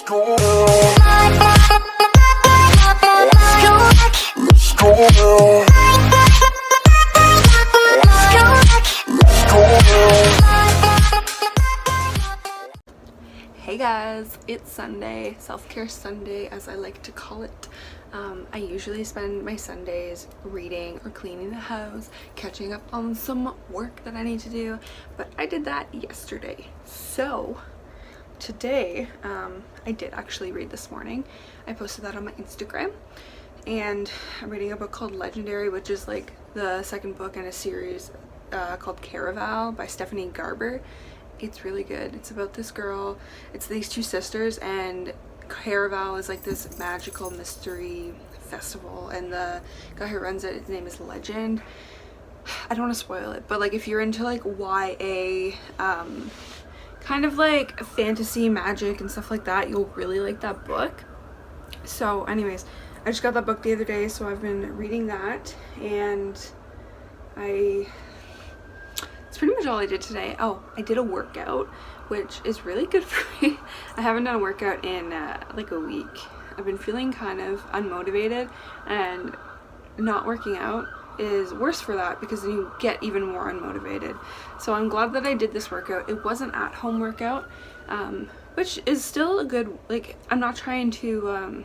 Hey guys, it's Sunday, self-care Sunday as I like to call it. I usually spend my Sundays reading or cleaning the house, catching up on some work that I need to do, but I did that yesterday. So today, I did actually read this morning. I posted that on my Instagram, and I'm reading a book called Legendary, which is like the second book in a series called Caraval by Stephanie Garber. It's really good. It's about this girl. It's these two sisters, and Caraval is like this magical mystery festival, and the guy who runs it, his name is Legend. I don't want to spoil it, but like if you're into like YA, kind of like fantasy, magic and stuff like that, you'll really like that book. So anyways, I just got that book the other day, so I've been reading that, and it's pretty much all I did today. Oh, I did a workout, which is really good for me. I haven't done a workout in like a week. I've been feeling kind of unmotivated, and not working out is worse for that because then you get even more unmotivated. So I'm glad that I did this workout. It was an at-home workout, which is still a good, like, I'm not trying to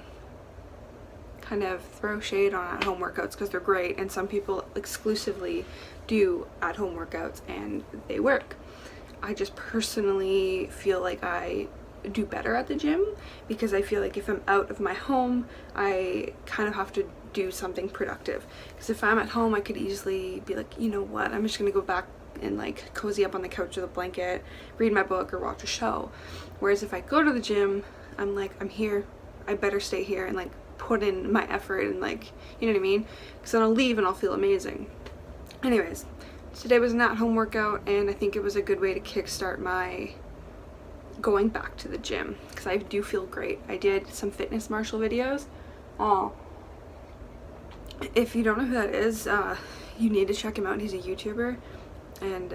kind of throw shade on at-home workouts because they're great, and some people exclusively do at-home workouts and they work. I just personally feel like I do better at the gym because I feel like if I'm out of my home, I kind of have to do something productive. Because if I'm at home, I could easily be like, you know what, I'm just gonna go back and like cozy up on the couch with a blanket, read my book or watch a show. Whereas if I go to the gym, I'm like, I'm here, I better stay here and like put in my effort and like, you know what I mean? Because then I'll leave and I'll feel amazing. Anyways, today was an at-home workout, and I think it was a good way to kickstart my going back to the gym because I do feel great. I did some Fitness Marshall videos. If you don't know who that is, you need to check him out. He's a YouTuber, and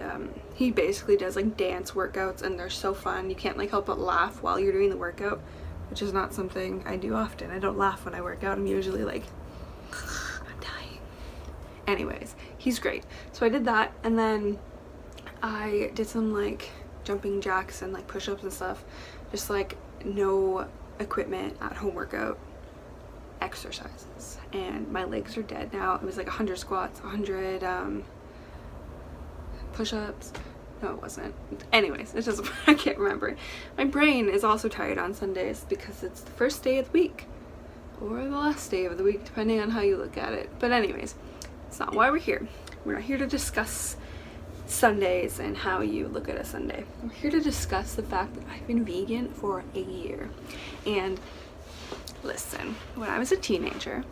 he basically does like dance workouts, and they're so fun. You can't like help but laugh while you're doing the workout, which is not something I do often. I don't laugh when I work out. I'm usually like, I'm dying. Anyways, he's great. So I did that, and then I did some like jumping jacks and like push-ups and stuff, just like no equipment at home workout exercises, and my legs are dead now. It was like 100 squats, 100 push-ups. No, it wasn't. Anyways, it doesn't, I can't remember. My brain is also tired on Sundays because it's the first day of the week or the last day of the week, depending on how you look at it. But anyways, it's not why we're here. We're not here to discuss Sundays and how you look at a Sunday. We're here to discuss the fact that I've been vegan for a year. And listen, when I was a teenager,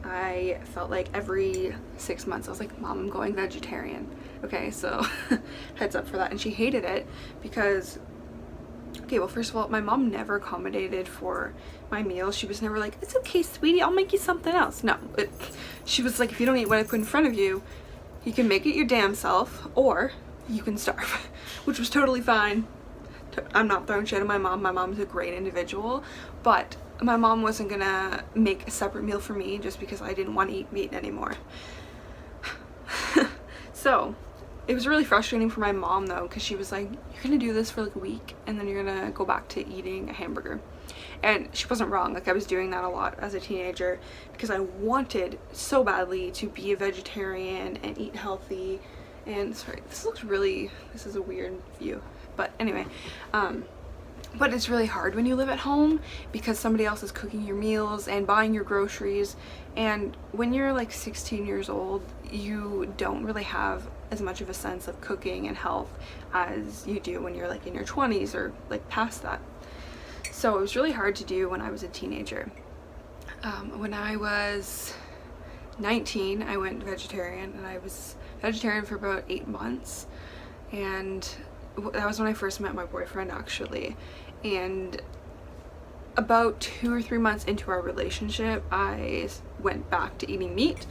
I felt like every 6 months I was like, Mom, I'm going vegetarian. Okay, so heads up for that. And she hated it because, okay, well, first of all, my mom never accommodated for my meals. She was never like, it's okay, sweetie, I'll make you something else. No, she was like, if you don't eat what I put in front of you, you can make it your damn self or you can starve, which was totally fine. I'm not throwing shade at my mom. My mom's a great individual, but my mom wasn't gonna make a separate meal for me just because I didn't want to eat meat anymore. So it was really frustrating for my mom though, because she was like, you're gonna do this for like a week and then you're gonna go back to eating a hamburger. And she wasn't wrong. Like, I was doing that a lot as a teenager because I wanted so badly to be a vegetarian and eat healthy. And sorry, this is a weird view, but anyway, but it's really hard when you live at home because somebody else is cooking your meals and buying your groceries. And when you're like 16 years old, you don't really have as much of a sense of cooking and health as you do when you're like in your 20s or like past that. So it was really hard to do when I was a teenager. When I was 19, I went vegetarian, and I was vegetarian for about 8 months, and that was when I first met my boyfriend, actually. And about 2 or 3 months into our relationship, I went back to eating meat,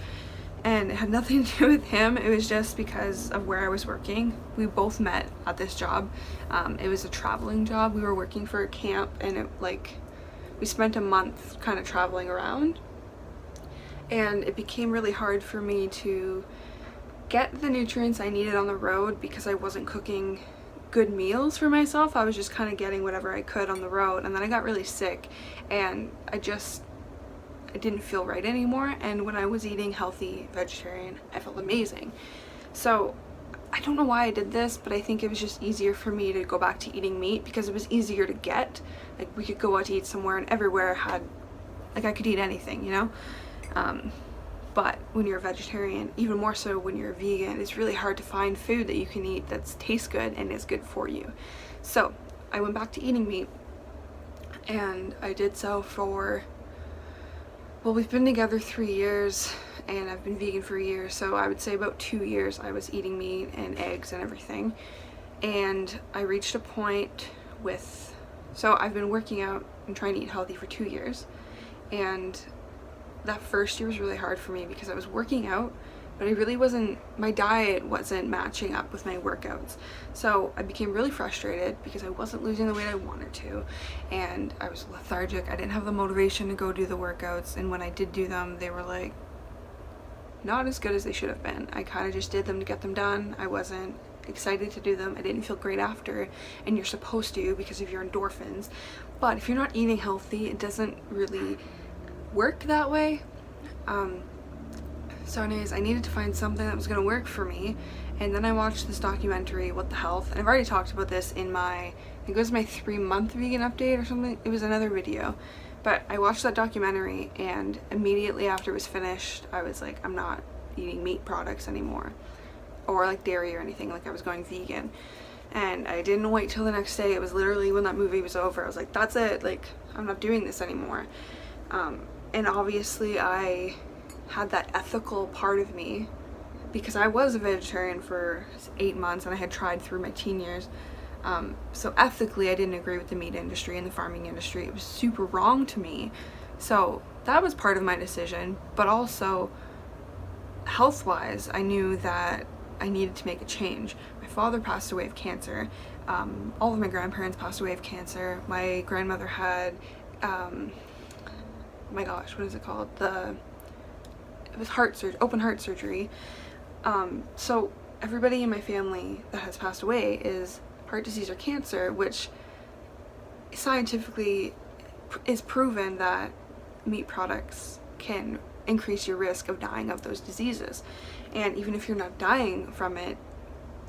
and it had nothing to do with him. It was just because of where I was working. We both met at this job. It was a traveling job. We were working for a camp, and it, like, we spent a month kind of traveling around, and it became really hard for me to get the nutrients I needed on the road because I wasn't cooking good meals for myself. I was just kind of getting whatever I could on the road, and then I got really sick and I didn't feel right anymore. And when I was eating healthy vegetarian, I felt amazing. So I don't know why I did this, but I think it was just easier for me to go back to eating meat because it was easier to get. Like, we could go out to eat somewhere and everywhere had, like, I could eat anything, you know? But when you're a vegetarian, even more so when you're a vegan, it's really hard to find food that you can eat that tastes good and is good for you. So I went back to eating meat, and I did so for, well, we've been together 3 years and I've been vegan for a year, so I would say about 2 years I was eating meat and eggs and everything. And I reached a point with, so I've been working out and trying to eat healthy for 2 years, and that first year was really hard for me because I was working out, but my diet wasn't matching up with my workouts. So I became really frustrated because I wasn't losing the weight I wanted to, and I was lethargic. I didn't have the motivation to go do the workouts, and when I did do them, they were like not as good as they should have been. I kind of just did them to get them done. I wasn't excited to do them. I didn't feel great after, and you're supposed to because of your endorphins. But if you're not eating healthy, it doesn't really work that way. So anyways, I needed to find something that was going to work for me, and then I watched this documentary, What the Health, and I've already talked about this in I think it was my 3-month vegan update or something. It was another video, but I watched that documentary, and immediately after it was finished, I was like, I'm not eating meat products anymore, or like dairy or anything. Like, I was going vegan. And I didn't wait till the next day. It was literally when that movie was over, I was like, that's it, like, I'm not doing this anymore. And obviously I had that ethical part of me because I was a vegetarian for 8 months and I had tried through my teen years. So ethically I didn't agree with the meat industry and the farming industry. It was super wrong to me. So that was part of my decision, but also health-wise, I knew that I needed to make a change. My father passed away of cancer. All of my grandparents passed away of cancer. My grandmother had my gosh, what is it called? It was open heart surgery. So everybody in my family that has passed away is heart disease or cancer, which scientifically is proven that meat products can increase your risk of dying of those diseases. And even if you're not dying from it,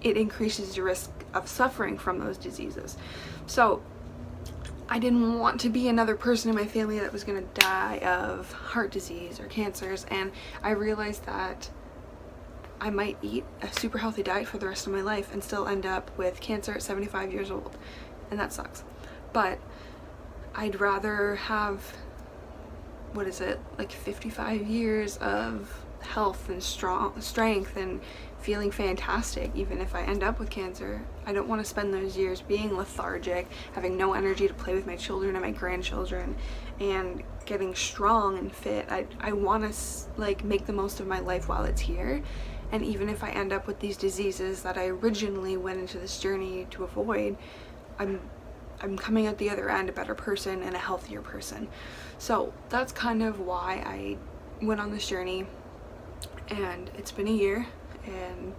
it increases your risk of suffering from those diseases. So I didn't want to be another person in my family that was going to die of heart disease or cancers, and I realized that I might eat a super healthy diet for the rest of my life and still end up with cancer at 75 years old, and that sucks. But I'd rather have, what is it, like 55 years of health and strength and feeling fantastic, even if I end up with cancer. I don't want to spend those years being lethargic, having no energy to play with my children and my grandchildren, and getting strong and fit. I want to like make the most of my life while it's here, and even if I end up with these diseases that I originally went into this journey to avoid, I'm coming out the other end a better person and a healthier person. So that's kind of why I went on this journey, and it's been a year, and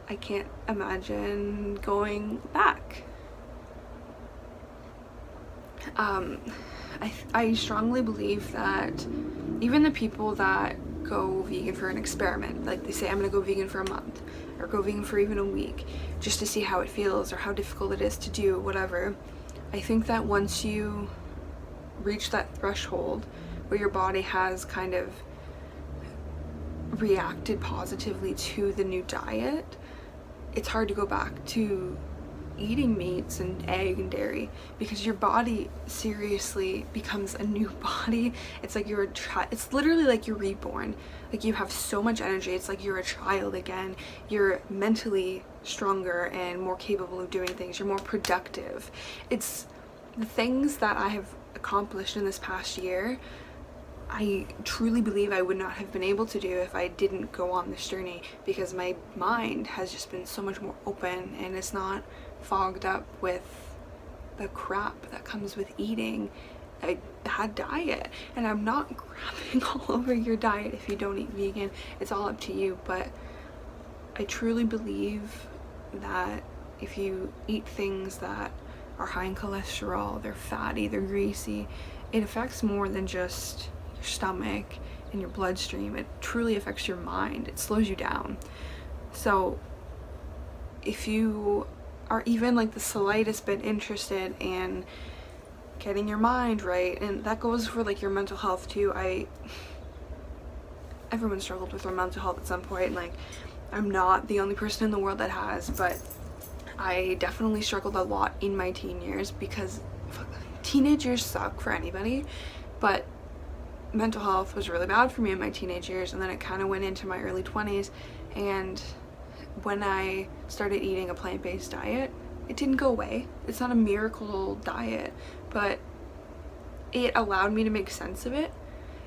I can't imagine going back. I strongly believe that even the people that go vegan for an experiment, like they say, I'm gonna go vegan for a month or go vegan for even a week just to see how it feels or how difficult it is to do, whatever. I think that once you reach that threshold where your body has kind of reacted positively to the new diet, it's hard to go back to eating meats and egg and dairy, because your body seriously becomes a new body. It's like you're it's literally like you're reborn. Like, you have so much energy. It's like you're a child again. You're mentally stronger and more capable of doing things. You're more productive. It's the things that I have accomplished in this past year, I truly believe I would not have been able to do if I didn't go on this journey, because my mind has just been so much more open and it's not fogged up with the crap that comes with eating a bad diet. And I'm not grabbing all over your diet if you don't eat vegan. It's all up to you, but I truly believe that if you eat things that are high in cholesterol, they're fatty, they're greasy, it affects more than just your stomach and your bloodstream. It truly affects your mind. It slows you down. So if you are even like the slightest bit interested in getting your mind right, and that goes for like your mental health too. Everyone struggled with their mental health at some point, and like I'm not the only person in the world that has, but I definitely struggled a lot in my teen years, because teenage years suck for anybody, but mental health was really bad for me in my teenage years, and then it kind of went into my early 20s. And when I started eating a plant-based diet, it didn't go away. It's not a miracle diet, but it allowed me to make sense of it,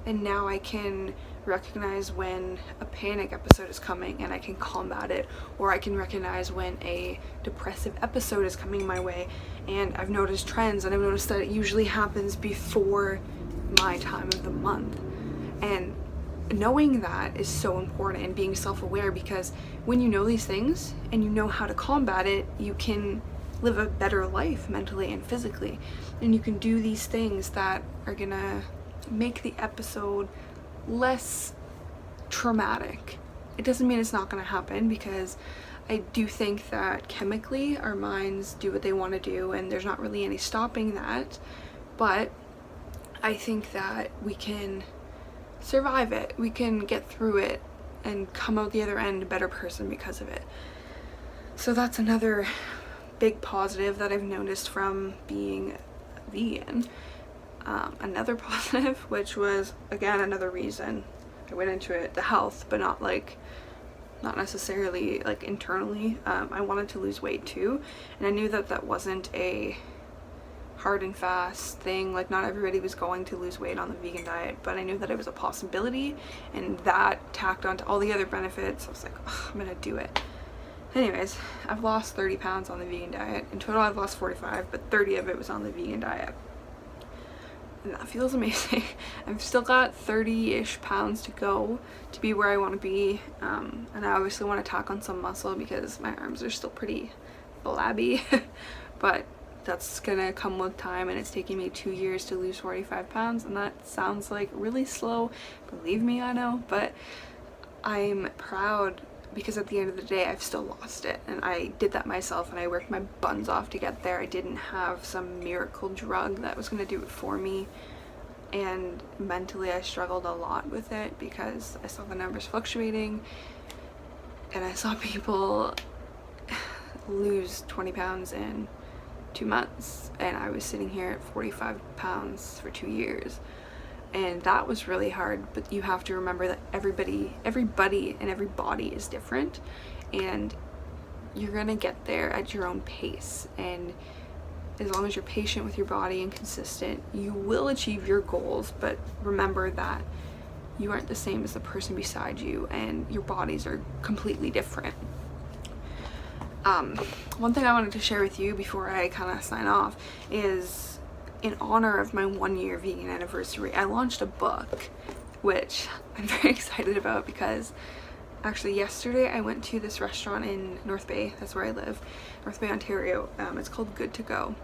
and now I can recognize when a panic episode is coming and I can combat it, or I can recognize when a depressive episode is coming my way. And I've noticed trends, and I've noticed that it usually happens before my time of the month. And knowing that is so important, and being self-aware, because when you know these things and you know how to combat it, you can live a better life mentally and physically, and you can do these things that are gonna make the episode less traumatic. It doesn't mean it's not gonna happen, because I do think that chemically our minds do what they want to do, and there's not really any stopping that, but I think that we can survive it, we can get through it and come out the other end a better person because of it. So that's another big positive that I've noticed from being vegan. Another positive, which was again another reason I went into it, the health, but not necessarily like internally. I wanted to lose weight too, and I knew that that wasn't a hard and fast thing. Like, not everybody was going to lose weight on the vegan diet, but I knew that it was a possibility, and that tacked onto all the other benefits. I was like, I'm gonna do it. Anyways, I've lost 30 pounds on the vegan diet. In total I've lost 45, but 30 of it was on the vegan diet, and that feels amazing. I've still got 30-ish pounds to go to be where I want to be, and I obviously want to tack on some muscle because my arms are still pretty flabby, but that's gonna come with time, and it's taking me 2 years to lose 45 pounds, and that sounds like really slow, believe me, I know, but I'm proud, because at the end of the day I've still lost it, and I did that myself, and I worked my buns off to get there. I didn't have some miracle drug that was gonna do it for me, and mentally I struggled a lot with it because I saw the numbers fluctuating, and I saw people lose 20 pounds in 2 months, and I was sitting here at 45 pounds for 2 years, and that was really hard. But you have to remember that everybody and every body is different, and you're gonna get there at your own pace, and as long as you're patient with your body and consistent, you will achieve your goals. But remember that you aren't the same as the person beside you, and your bodies are completely different. One thing I wanted to share with you before I kind of sign off is, in honor of my 1-year vegan anniversary, I launched a book, which I'm very excited about, because actually yesterday I went to this restaurant in North Bay, that's where I live, North Bay, Ontario. It's called Good to Go,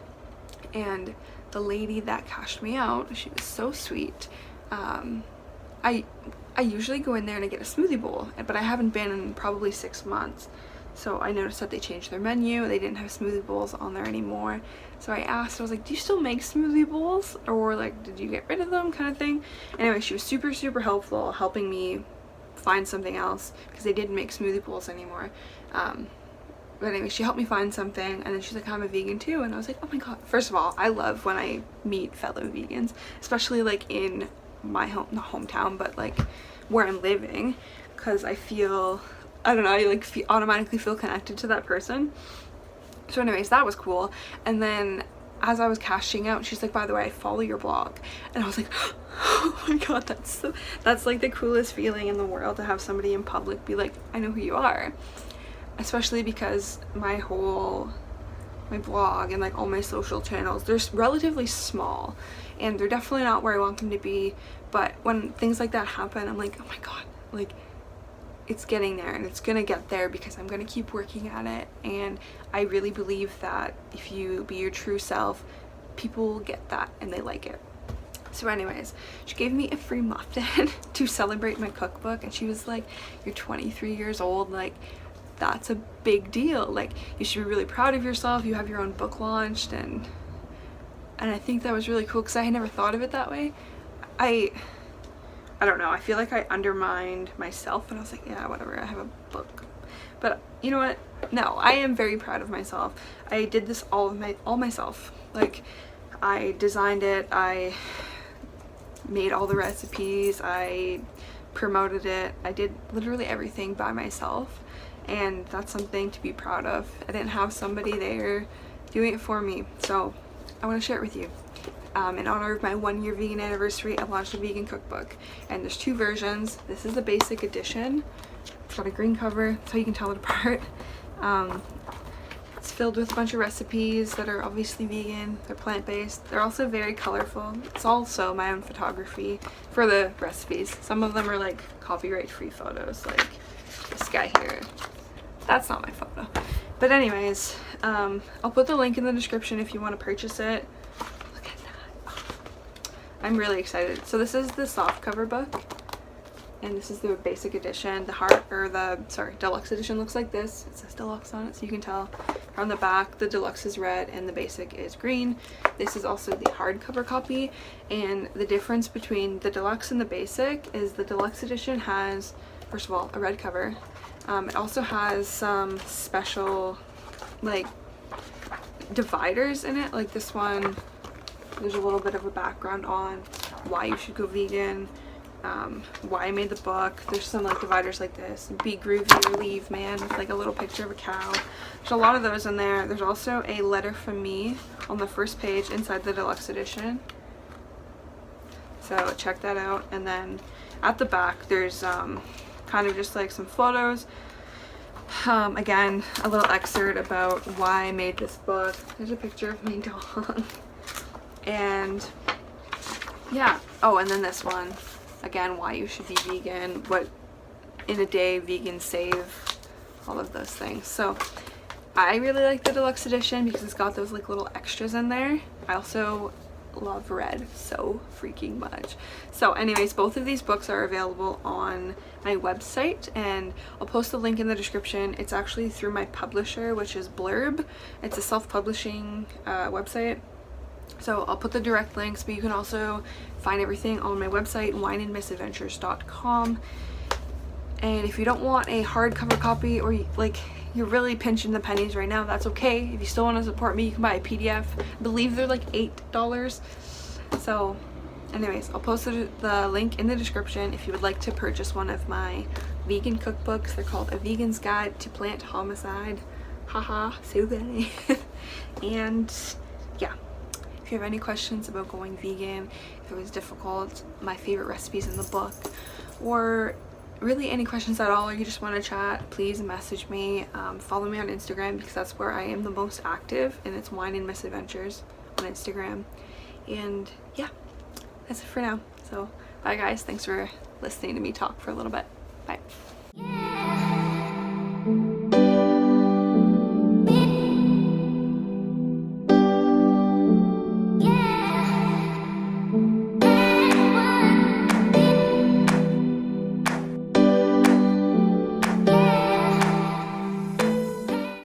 and the lady that cashed me out, she was so sweet. I usually go in there and I get a smoothie bowl, but I haven't been in probably 6 months. So I noticed that they changed their menu. They didn't have smoothie bowls on there anymore. So I asked, I was like, do you still make smoothie bowls? Or like, did you get rid of them, kind of thing? Anyway, she was super, super helpful, helping me find something else, because they didn't make smoothie bowls anymore. But anyway, she helped me find something, and then she's like, I'm a vegan too. And I was like, oh my god. First of all, I love when I meet fellow vegans, especially like in my not hometown, but like where I'm living, because I feel, I don't know, I like automatically feel connected to that person. So anyways, that was cool. And then as I was cashing out, she's like, by the way, I follow your blog. And I was like, oh my god, that's like the coolest feeling in the world, to have somebody in public be like, I know who you are. Especially because my whole my blog and like all my social channels, they're relatively small and they're definitely not where I want them to be. But when things like that happen, I'm like, oh my god, like it's getting there and it's gonna get there because I'm gonna keep working at it. And I really believe that if you be your true self, people get that and they like it. So anyways, she gave me a free muffin to celebrate my cookbook, and she was like, you're 23 years old, like that's a big deal, like you should be really proud of yourself, you have your own book launched. And I think that was really cool because I had never thought of it that way. I don't know, I feel like I undermined myself and I was like, yeah, whatever, I have a book. But you know what, no, I am very proud of myself. I did this all myself. Like I designed it, I made all the recipes, I promoted it, I did literally everything by myself, and that's something to be proud of. I didn't have somebody there doing it for me, so I want to share it with you. In honor of my 1-year vegan anniversary, I launched a vegan cookbook, and there's 2 versions. This is the basic edition. It's got a green cover, that's how you can tell it apart. It's filled with a bunch of recipes that are obviously vegan, they're plant-based, they're also very colorful. It's also my own photography for the recipes. Some of them are like copyright-free photos, like this guy here. That's not my photo. But anyways, I'll put the link in the description if you want to purchase it. Look at that. Oh, I'm really excited. So this is the soft cover book, and this is the basic edition. The deluxe edition looks like this. It says deluxe on it, so you can tell. On the back, the deluxe is red and the basic is green. This is also the hardcover copy, and the difference between the deluxe and the basic is the deluxe edition has, first of all, a red cover. It also has some special like dividers in it, like this one. There's a little bit of a background on why you should go vegan, why I made the book. There's some like dividers like this, be groovy or leave man, with like a little picture of a cow. There's a lot of those in there. There's also a letter from me on the first page inside the deluxe edition, so check that out. And then at the back there's kind of just like some photos, again a little excerpt about why I made this book. There's a picture of my dog. And yeah, oh, and then this one, again, why you should be vegan, what in a day vegans save, all of those things. So I really like the deluxe edition because it's got those like little extras in there. I also love red so freaking much. So anyways, both of these books are available on my website, and I'll post the link in the description. It's actually through my publisher, which is Blurb. It's a self-publishing website. So I'll put the direct links, but you can also find everything on my website, wineandmissadventures.com. And if you don't want a hardcover copy, or like you're really pinching the pennies right now, that's okay. If you still want to support me, you can buy a PDF. I believe they're like $8. So anyways, I'll post the link in the description if you would like to purchase one of my vegan cookbooks. They're called A Vegan's Guide to Plant Homicide. Haha, so funny. And yeah, if you have any questions about going vegan, if it was difficult, my favorite recipes in the book, or really any questions at all, or you just want to chat, please message me. Follow me on Instagram because that's where I am the most active, and it's Wine and Misadventures on Instagram. And yeah, that's it for now. So bye guys, thanks for listening to me talk for a little bit. Bye.